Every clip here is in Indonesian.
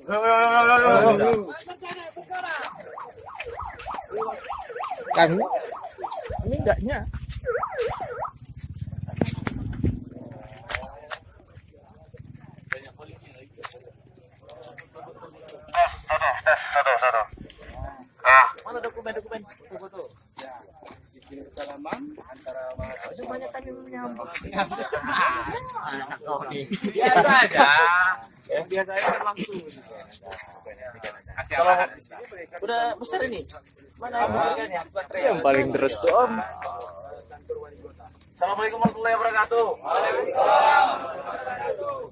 Kami ini enggaknya. Mana dokumen foto? Ya, izin bersalaman antara Semuanya kami menyambut. biasa aja. Yang biasanya kan langsung. Udah besar ini. Mana besarnya? Yang paling terus tuh Om. Assalamualaikum warahmatullahi wabarakatuh.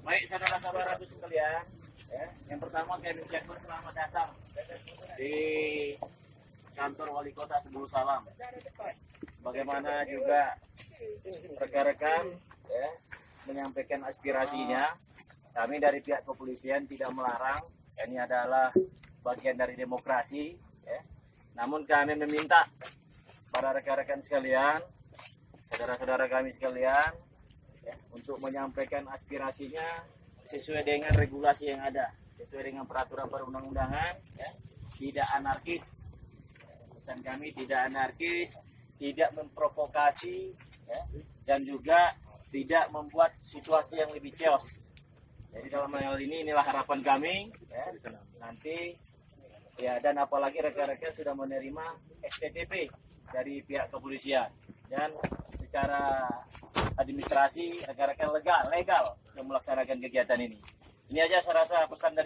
Baik saudara-saudaraku sekalian, ya, yang pertama kami ucapkan selamat datang di kantor Wali Kota Sebulu Salam. Bagaimana juga rekan-rekan ya, menyampaikan aspirasinya. Kami dari pihak kepolisian tidak melarang. Ini adalah bagian dari demokrasi. Ya. Namun kami meminta para rekan-rekan sekalian, saudara-saudara kami sekalian, ya, untuk menyampaikan aspirasinya sesuai dengan regulasi yang ada, sesuai dengan peraturan perundang-undangan, ya, tidak anarkis. Pesan kami tidak anarkis, tidak memprovokasi, ya, dan juga tidak membuat situasi yang lebih chaos. Jadi dalam hal ini inilah harapan kami, ya, nanti ya, dan apalagi rekan-rekan sudah menerima STTP dari pihak kepolisian dan secara administrasi rekan-rekan legal untuk melaksanakan kegiatan ini. Ini aja saya rasa pesan dari